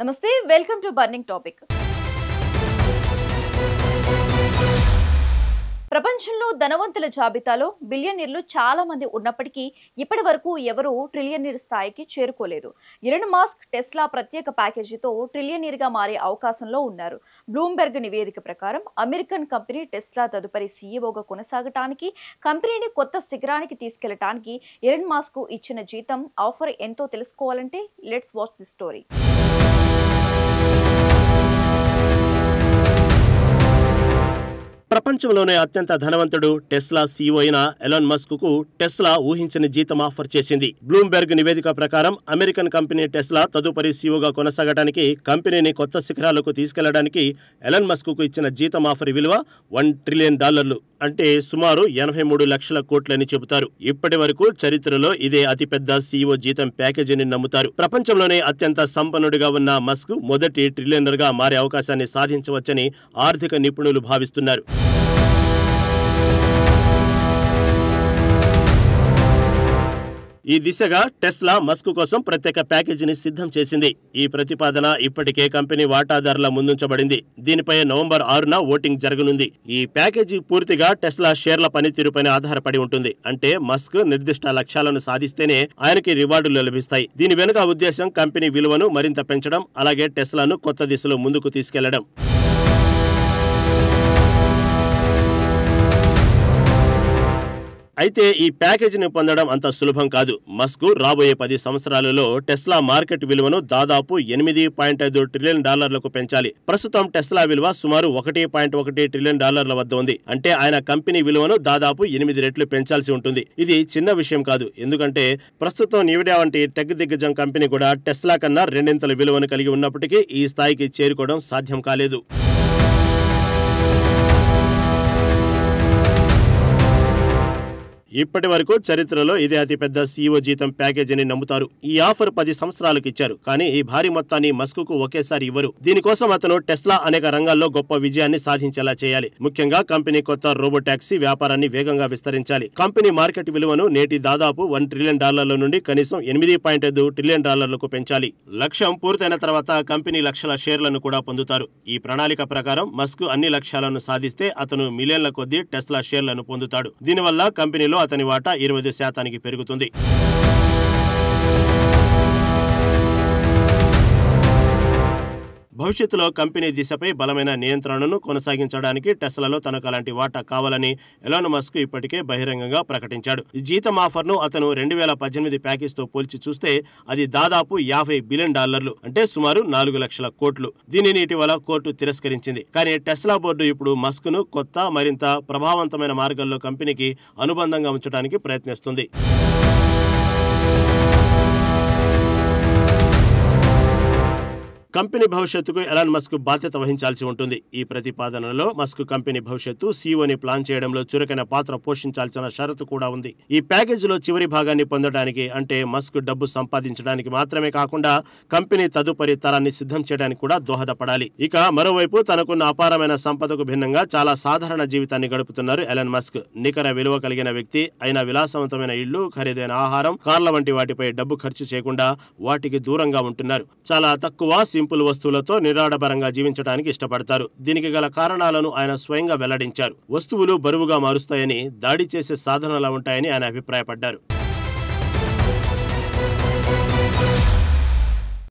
నమస్తే, welcome to burning topic. ప్రపంచంలో ధనవంతుల జాబితాలో బిలియనీర్లు చాలా మంది ఉన్నప్పటికీ ఇప్పటి వరకు ఎవరూ ట్రిలియనీర్ స్థాయికి చేరుకోలేదు. ఎలన్ మస్క్ టెస్లా ప్రత్యేక ప్యాకేజీతో ట్రిలియనీర్గా మారే అవకాశంలో ఉన్నారు. బ్లూంబెర్గ్ నివేదిక ప్రకారం అమెరికన్ కంపెనీ టెస్లా తదుపరి సీఈఓగా కొనసాగటానికి, కంపెనీని కొత్త శిఖరానికి తీసుకెళ్లడానికి ఎలన్ మస్క్ ఇచ్చిన జీతం ఆఫర్ ఎంతో తెలుసుకోవాలంటే లెట్స్ వాచ్ ది స్టోరీ. ప్రపంచంలోనే అత్యంత ధనవంతుడు టెస్లా సీఈఓ అయిన ఎలాన్ మస్క్ కు టెస్లా ఊహించని జీతం ఆఫర్ చేసింది. బ్లూంబెర్గ్ నివేదిక ప్రకారం అమెరికన్ కంపెనీ టెస్లా తదుపరి సీఈఓగా కొనసాగడానికి, కంపెనీని కొత్త శిఖరాలకు తీసుకెళ్లడానికి ఎలాన్ మస్క్ కు ఇచ్చిన జీతం ఆఫర్ విలువ $1 ట్రిలియన్, అంటే సుమారు 83 లక్షల కోట్లని చెబుతారు. ఇప్పటి వరకు చరిత్రలో ఇదే అతిపెద్ద సీఈఓ జీతం ప్యాకేజీని నమ్ముతారు. ప్రపంచంలోనే అత్యంత సంపన్నుడిగా ఉన్న మస్క్ మొదటి ట్రిలియనర్ గా మారే అవకాశాన్ని సాధించవచ్చని ఆర్థిక నిపుణులు భావిస్తున్నారు. ఈ దిశగా టెస్లా మస్క్ కోసం ప్రత్యేక ప్యాకేజీని సిద్ధం చేసింది. ఈ ప్రతిపాదన ఇప్పటికే కంపెనీ వాటాదారుల ముందుంచబడింది. దీనిపై నవంబర్ 6న ఓటింగ్ జరగనుంది. ఈ ప్యాకేజీ పూర్తిగా టెస్లా షేర్ల పనితీరుపైన ఆధారపడి ఉంటుంది. అంటే మస్క్ నిర్దిష్ట లక్ష్యాలను సాధిస్తేనే ఆయనకి రివార్డులు లభిస్తాయి. దీని వెనుక ఉద్దేశం కంపెనీ విలువను మరింత పెంచడం, అలాగే టెస్లాను కొత్త దిశలో ముందుకు తీసుకెళ్లడం. అయితే ఈ ప్యాకేజీని పొందడం అంత సులభం కాదు. మస్క్ రాబోయే 10 సంవత్సరాలలో టెస్లా మార్కెట్ విలువను దాదాపు $8.5 ట్రిలియన్ పెంచాలి. ప్రస్తుతం టెస్లా విలువ సుమారు $1.1 ట్రిలియన్ వద్ద ఉంది. అంటే ఆయన కంపెనీ విలువను దాదాపు 8 రెట్లు పెంచాల్సి ఉంటుంది. ఇది చిన్న విషయం కాదు. ఎందుకంటే ప్రస్తుతం నివిడా వంటి టెక్ దిగ్గజం కంపెనీ కూడా టెస్లా కన్నా రెండింతల విలువను కలిగి ఉన్నప్పటికీ ఈ స్థాయికి చేరుకోవడం సాధ్యం కాలేదు. ఇప్పటి వరకు చరిత్రలో ఇదే అతిపెద్ద సీఈఓ జీతం ప్యాకేజీని నమ్ముతారు. ఈ ఆఫర్ 10 సంవత్సరాలకు ఇచ్చారు. కానీ ఈ భారీ మొత్తాన్ని మస్క్ కు ఒకేసారి ఇవ్వరు. దీనికోసం అతను టెస్లా అనేక రంగాల్లో గొప్ప విజయాన్ని సాధించేలా చేయాలి. ముఖ్యంగా కంపెనీ కొత్త రోబోటాక్సీ వ్యాపారాన్ని వేగంగా విస్తరించాలి. కంపెనీ మార్కెట్ విలువను నేటి దాదాపు $1 ట్రిలియన్ నుండి కనీసం $8.5 ట్రిలియన్ పెంచాలి. లక్ష్యం పూర్తయిన తర్వాత కంపెనీ లక్షల షేర్లను కూడా పొందుతారు. ఈ ప్రణాళిక ప్రకారం మస్క్ అన్ని లక్ష్యాలను సాధిస్తే అతను మిలియన్ల కొద్దీ టెస్లా షేర్లను పొందుతాడు. దీనివల్ల కంపెనీలో అతని వాటా 20% పెరుగుతుంది. భవిష్యత్తులో కంపెనీ దిశపై బలమైన నియంత్రణను కొనసాగించడానికి టెస్లాలో తనకు అలాంటి వాటా కావాలని ఎలాన్ మస్క్ ఇప్పటికే బహిరంగంగా ప్రకటించాడు. ఈ జీతం ఆఫర్ను అతను 2018 ప్యాకేజ్తో పోల్చి చూస్తే అది దాదాపు $50 బిలియన్, అంటే సుమారు 4 లక్షల కోట్లు. దీనిని ఇటీవల కోర్టు తిరస్కరించింది. కానీ టెస్లా బోర్డు ఇప్పుడు మస్క్ ను కొత్త, మరింత ప్రభావవంతమైన మార్గాల్లో కంపెనీకి అనుబంధంగా ఉంచడానికి ప్రయత్నిస్తుంది. కంపెనీ భవిష్యత్తుకు ఎలాన్ మస్క్ బాధ్యత వహించాల్సి ఉంటుంది. ఈ ప్రతిపాదనలో మస్క్ కంపెనీ భవిష్యత్తు, సీఈఓని ప్లాన్ చేయడంలో చురుకైన పాత్ర పోషించాల్సిన షరతు కూడా ఉంది. ఈ ప్యాకేజీలో చివరి భాగాన్ని పొందడానికి, అంటే మస్క్ డబ్బు సంపాదించడానికి మాత్రమే కాకుండా కంపెనీ తదుపరి తరాన్ని సిద్ధం చేయడానికి కూడా దోహదపడాలి. ఇక మరోవైపు తనకున్న అపారమైన సంపదకు భిన్నంగా చాలా సాధారణ జీవితాన్ని గడుపుతున్నారు ఎలాన్ మస్క్. నికర విలువ కలిగిన వ్యక్తి అయిన విలాసవంతమైన ఇళ్లు, ఖరీదైన ఆహారం, కార్ల వంటి వాటిపై డబ్బు ఖర్చు చేయకుండా వాటికి దూరంగా ఉంటున్నారు. చాలా తక్కువ సింపుల్ వస్తువులతో నిరాడంబరంగా జీవించడానికి ఇష్టపడతారు. దీనికి గల కారణాలను ఆయన స్వయంగా వెల్లడించారు. వస్తువులు బరువుగా మారుస్తాయని, దాడి చేసే సాధనాలు ఉంటాయని ఆయన అభిప్రాయపడ్డారు.